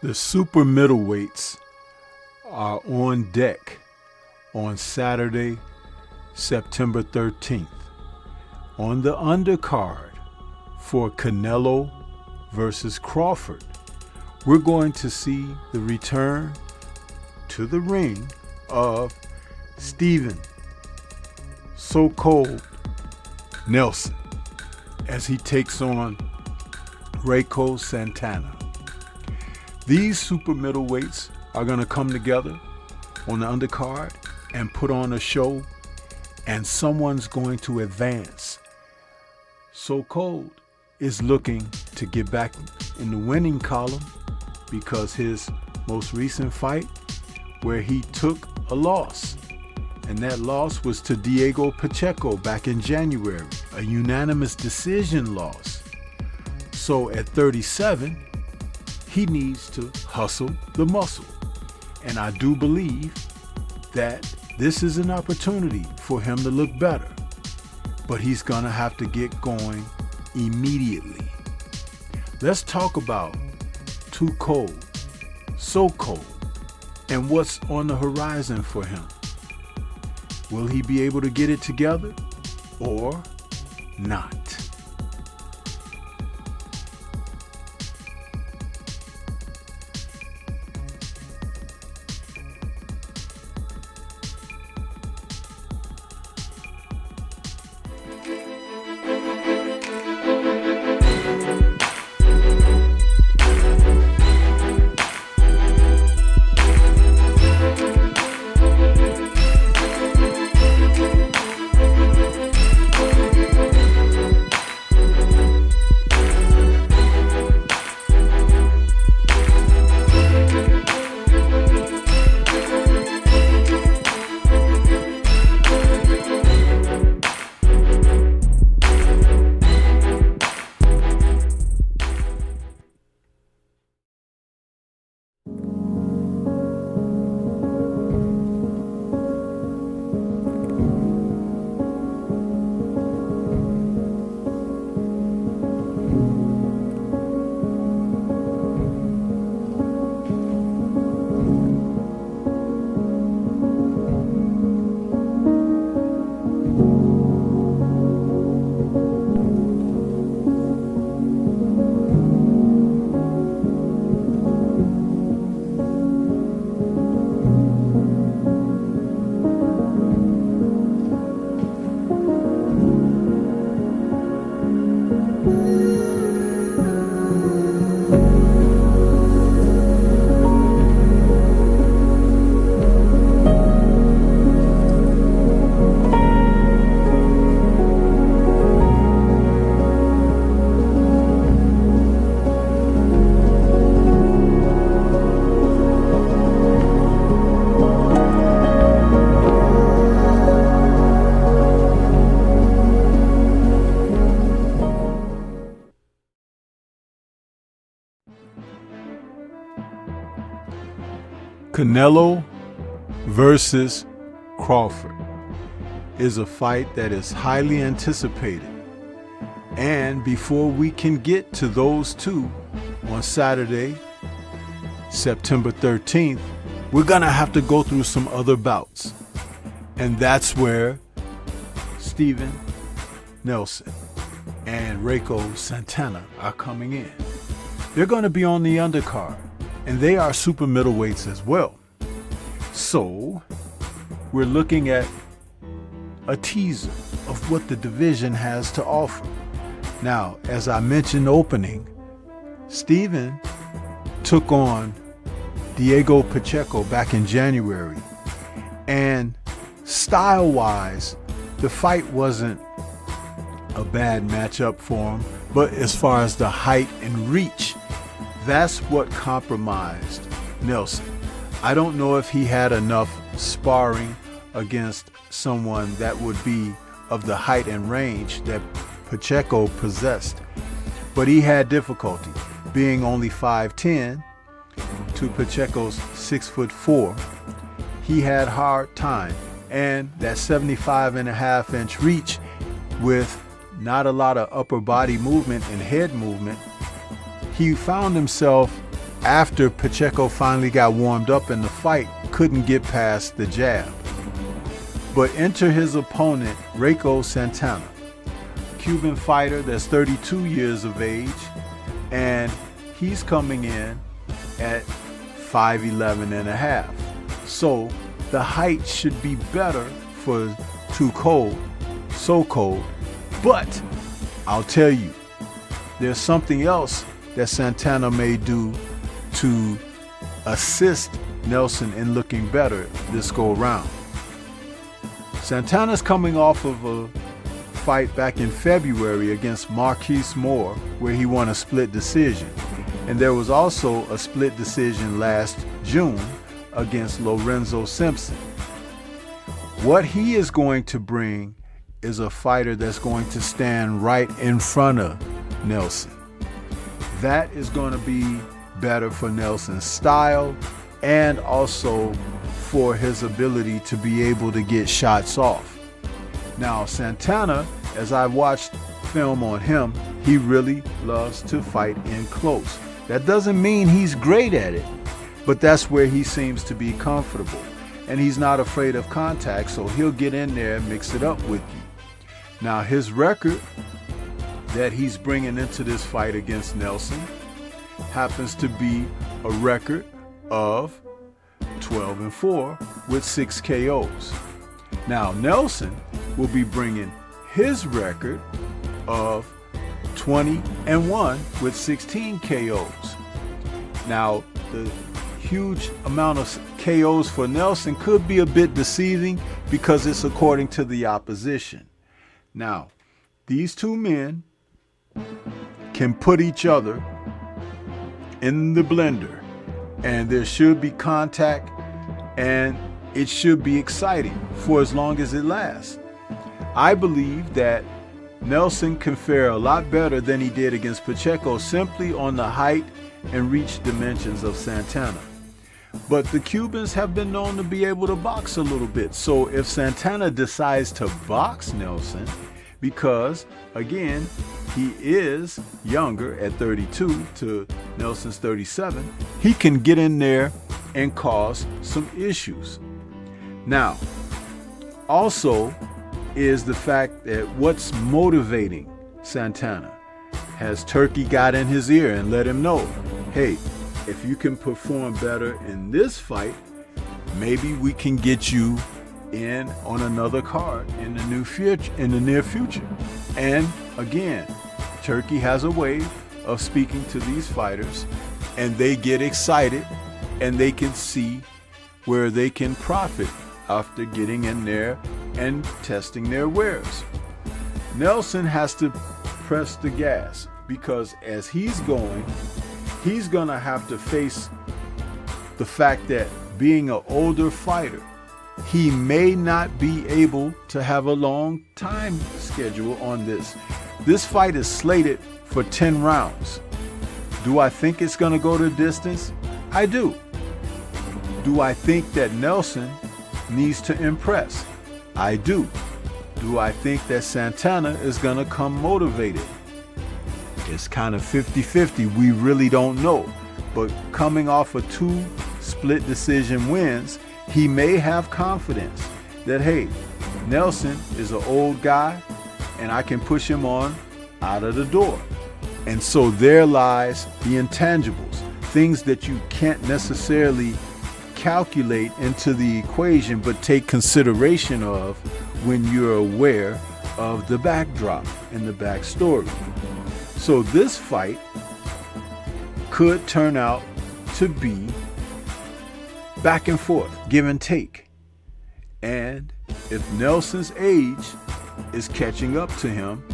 The super middleweights are on deck on Saturday, September 13th. On the undercard for Canelo versus Crawford, we're going to see the return to the ring of Steven So Cold Nelson as he takes on Santana. These super middleweights are going to come together on the undercard and put on a show, and someone's going to advance. So Cold is looking to get back in the winning column because his most recent fight where he took a loss, and that loss was to Diego Pacheco back in January, a unanimous decision loss. So at 37, he needs to hustle the muscle. And I do believe that this is an opportunity for him to look better. But he's going to have to get going immediately. Let's talk about Too Cold, So Cold, and what's on the horizon for him. Will he be able to get it together or not? Canelo versus Crawford is a fight that is highly anticipated. And before we can get to those two on Saturday, September 13th, we're going to have to go through some other bouts. And that's where Steven Nelson and Santana are coming in. They're going to be on the undercard, and they are super middleweights as well. So we're looking at a teaser of what the division has to offer. Now, as I mentioned opening, Steven took on Diego Pacheco back in January, and style-wise, the fight wasn't a bad matchup for him, but as far as the height and reach, that's what compromised Nelson. I don't know if he had enough sparring against someone that would be of the height and range that Pacheco possessed, but he had difficulty being only 5'10" to Pacheco's 6'4". He had hard time, and that 75.5-inch reach with not a lot of upper body movement and head movement, he found himself after Pacheco finally got warmed up in the fight, couldn't get past the jab. But enter his opponent, Rico Santana, Cuban fighter that's 32 years of age, and he's coming in at 5'11 and a half. So the height should be better for so cold. But I'll tell you, there's something else that Santana may do to assist Nelson in looking better this go around. Santana's coming off of a fight back in February against Marquise Moore where he won a split decision. And there was also a split decision last June against Lorenzo Simpson. What he is going to bring is a fighter that's going to stand right in front of Nelson. That is going to be better for Nelson's style and also for his ability to be able to get shots off. Now, Santana, as I watched film on him, he really loves to fight in close. That doesn't mean he's great at it, but that's where he seems to be comfortable. And he's not afraid of contact, so he'll get in there and mix it up with you. Now, his record that he's bringing into this fight against Nelson happens to be a record of 12-4 with 6 KOs. Now, Nelson will be bringing his record of 20-1 with 16 KOs. Now, the huge amount of KOs for Nelson could be a bit deceiving because it's according to the opposition. Now, these two men can put each other in the blender, and there should be contact, and it should be exciting for as long as it lasts. I believe that Nelson can fare a lot better than he did against Pacheco simply on the height and reach dimensions of Santana. But the Cubans have been known to be able to box a little bit. So if Santana decides to box Nelson, because again, he is younger at 32 to Nelson's 37, he can get in there and cause some issues. Now, also is the fact that what's motivating Santana. Has Turkey got in his ear and let him know, hey, if you can perform better in this fight, maybe we can get you in on another card in the near future. And again, Turkey has a way of speaking to these fighters, and they get excited and they can see where they can profit after getting in there and testing their wares. Nelson has to press the gas because as he's going to have to face the fact that being an older fighter, he may not be able to have a long time schedule on this. This fight is slated for 10 rounds. Do I think it's going to go the distance? I do. Do I think that Nelson needs to impress? I do. Do I think that Santana is going to come motivated? It's kind of 50-50. We really don't know. But coming off of 2 split decision wins, he may have confidence that, hey, Nelson is an old guy and I can push him on out of the door. And so there lies the intangibles, things that you can't necessarily calculate into the equation, but take consideration of when you're aware of the backdrop and the backstory. So this fight could turn out to be back and forth, give and take. And if Nelson's age is catching up to him,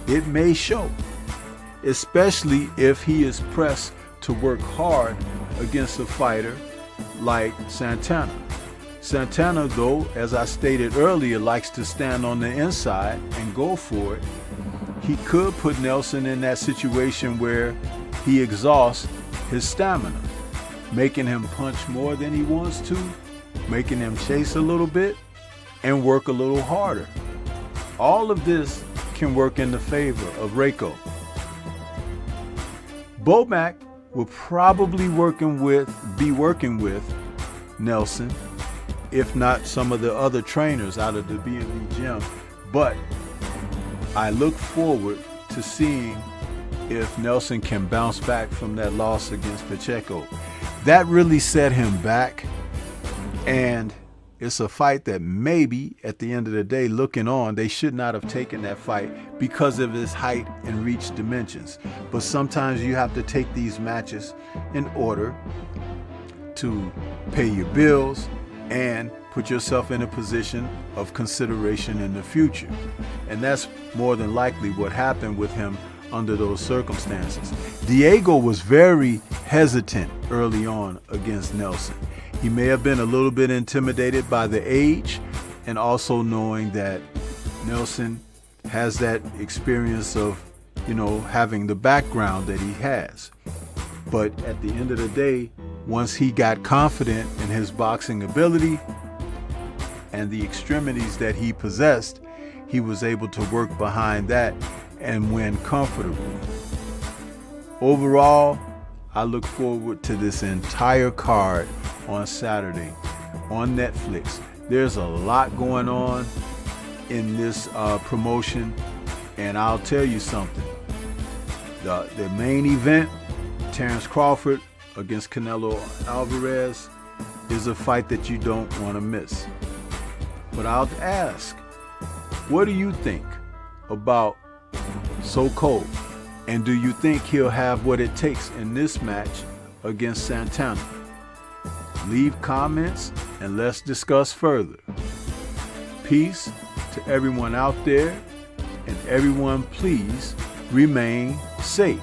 it may show, especially if he is pressed to work hard against a fighter like Santana. Santana, though, as I stated earlier, likes to stand on the inside and go for it. He could put Nelson in that situation where he exhausts his stamina, making him punch more than he wants to, making him chase a little bit and work a little harder. All of this can work in the favor of Rico. Bomac will probably be working with Nelson, if not some of the other trainers out of the B&B gym. But I look forward to seeing if Nelson can bounce back from that loss against Pacheco. That really set him back, and it's a fight that maybe at the end of the day, looking on, they should not have taken that fight because of his height and reach dimensions. But sometimes you have to take these matches in order to pay your bills and put yourself in a position of consideration in the future. And that's more than likely what happened with him under those circumstances. Diego was very hesitant early on against Nelson. He may have been a little bit intimidated by the age, and also knowing that Nelson has that experience of, having the background that he has. But at the end of the day, once he got confident in his boxing ability and the extremities that he possessed, he was able to work behind that and win comfortably. Overall, I look forward to this entire card on Saturday on Netflix. There's a lot going on in this promotion, and I'll tell you something. The main event, Terrence Crawford against Canelo Alvarez, is a fight that you don't want to miss. But I'll ask, what do you think about Soko? And do you think he'll have what it takes in this match against Santana? Leave comments and let's discuss further. Peace to everyone out there, and everyone please remain safe.